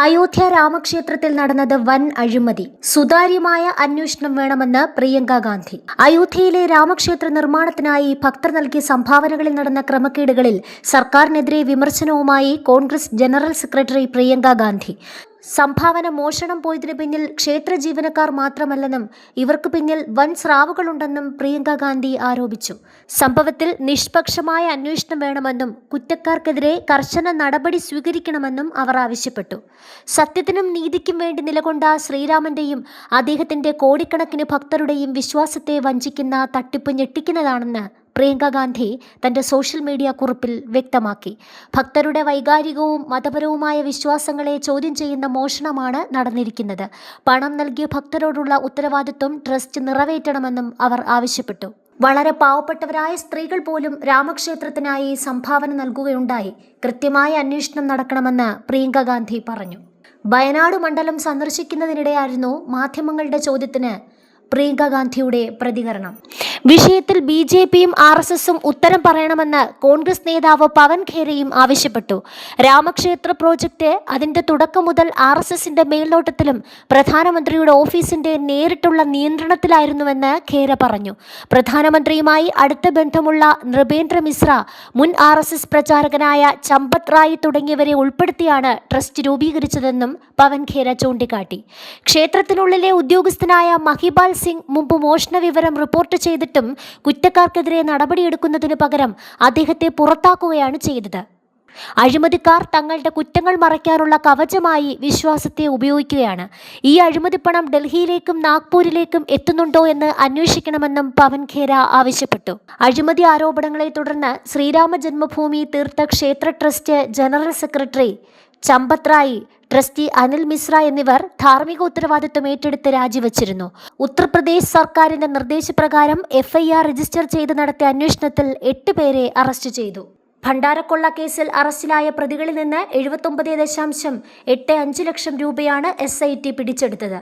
അയോധ്യ രാമക്ഷേത്രത്തിൽ നടന്നത് വൻ അഴിമതി. സുതാര്യമായ അന്വേഷണം വേണമെന്ന് പ്രിയങ്ക ഗാന്ധി. അയോധ്യയിലെ രാമക്ഷേത്ര നിർമ്മാണത്തിനായി ഭക്തർ നൽകിയ സംഭാവനകളിൽ നടന്ന ക്രമക്കേടുകളിൽ സർക്കാരിനെതിരെ വിമർശനവുമായി കോൺഗ്രസ് ജനറൽ സെക്രട്ടറി പ്രിയങ്ക ഗാന്ധി. സംഭാവന മോഷണം പോയതിനു പിന്നിൽ ക്ഷേത്ര ജീവനക്കാർ മാത്രമല്ലെന്നും ഇവർക്ക് പിന്നിൽ വൻ സ്രാവുകളുണ്ടെന്നും പ്രിയങ്ക ഗാന്ധി ആരോപിച്ചു. സംഭവത്തിൽ നിഷ്പക്ഷമായ അന്വേഷണം വേണമെന്നും കുറ്റക്കാർക്കെതിരെ കർശന നടപടി സ്വീകരിക്കണമെന്നും അവർ ആവശ്യപ്പെട്ടു. സത്യത്തിനും നീതിക്കും വേണ്ടി നിലകൊണ്ട ശ്രീരാമന്റെയും അദ്ദേഹത്തിന്റെ കോടിക്കണക്കിന് ഭക്തരുടെയും വിശ്വാസത്തെ വഞ്ചിക്കുന്ന തട്ടിപ്പ് ഞെട്ടിക്കുന്നതാണെന്ന് പ്രിയങ്ക ഗാന്ധി തന്റെ സോഷ്യൽ മീഡിയ കുറിപ്പിൽ വ്യക്തമാക്കി. ഭക്തരുടെ വൈകാരികവും മതപരവുമായ വിശ്വാസങ്ങളെ ചോദ്യം ചെയ്യുന്ന മോഷണമാണ് നടന്നിരിക്കുന്നത്. പണം നൽകിയ ഭക്തരോടുള്ള ഉത്തരവാദിത്വം ട്രസ്റ്റ് നിറവേറ്റണമെന്നും അവർ ആവശ്യപ്പെട്ടു. വളരെ പാവപ്പെട്ടവരായ സ്ത്രീകൾ പോലും രാമക്ഷേത്രത്തിനായി സംഭാവന നൽകുകയുണ്ടായി. കൃത്യമായ അന്വേഷണം നടക്കണമെന്ന് പ്രിയങ്ക ഗാന്ധി പറഞ്ഞു. വയനാട് മണ്ഡലം സന്ദർശിക്കുന്നതിനിടെയായിരുന്നു മാധ്യമങ്ങളുടെ ചോദ്യത്തിന് പ്രിയങ്ക ഗാന്ധിയുടെ പ്രതികരണം. വിഷയത്തിൽ BJPയും RSSും ഉത്തരം പറയണമെന്ന് കോൺഗ്രസ് നേതാവ് പവൻ ഖേരയും ആവശ്യപ്പെട്ടു. രാമക്ഷേത്ര പ്രോജക്റ്റ് അതിന്റെ തുടക്കം മുതൽ RSSന്റെ മേൽനോട്ടത്തിലും പ്രധാനമന്ത്രിയുടെ ഓഫീസിന്റെ നേരിട്ടുള്ള നിയന്ത്രണത്തിലായിരുന്നുവെന്ന് ഖേര പറഞ്ഞു. പ്രധാനമന്ത്രിയുമായി അടുത്ത ബന്ധമുള്ള നൃപേന്ദ്ര മിശ്ര, മുൻ RSS പ്രചാരകനായ ചമ്പത് റായ് തുടങ്ങിയവരെ ഉൾപ്പെടുത്തിയാണ് ട്രസ്റ്റ് രൂപീകരിച്ചതെന്നും പവൻ ഖേര ചൂണ്ടിക്കാട്ടി. ക്ഷേത്രത്തിനുള്ളിലെ ഉദ്യോഗസ്ഥനായ മഹിപാൽ സിംഗ് മുമ്പ് മോഷണ വിവരം റിപ്പോർട്ട് ചെയ്തിട്ടും കുറ്റക്കാർക്കെതിരെ നടപടിയെടുക്കുന്നതിനു പകരം അദ്ദേഹത്തെ പുറത്താക്കുകയാണ് ചെയ്തത്. അഴിമതിക്കാർ തങ്ങളുടെ കുറ്റങ്ങൾ മറയ്ക്കാനുള്ള കവചമായി വിശ്വാസത്തെ ഉപയോഗിക്കുകയാണ്. ഈ അഴിമതിപ്പണം ഡൽഹിയിലേക്കും നാഗ്പൂരിലേക്കും എത്തുന്നുണ്ടോ എന്ന് അന്വേഷിക്കണമെന്നും പവൻ ഖേര ആവശ്യപ്പെട്ടു. അഴിമതി ആരോപണങ്ങളെ തുടർന്ന് ശ്രീരാമ ജന്മഭൂമി തീർത്ഥ ക്ഷേത്ര trust general secretary Champat Rai, trustee Anil Mishra എന്നിവർ ധാർമ്മിക ഉത്തരവാദിത്വം ഏറ്റെടുത്ത് രാജിവച്ചിരുന്നു. ഉത്തർപ്രദേശ് സർക്കാരിന്റെ നിർദ്ദേശപ്രകാരം FIR രജിസ്റ്റർ ചെയ്ത് നടത്തിയ അന്വേഷണത്തിൽ 8 പേരെ അറസ്റ്റ് ചെയ്തു. ഭണ്ഡാരക്കൊള്ള കേസിൽ അറസ്റ്റിലായ പ്രതികളിൽ നിന്ന് 79.85 ലക്ഷം രൂപയാണ് SIT പിടിച്ചെടുത്തത്.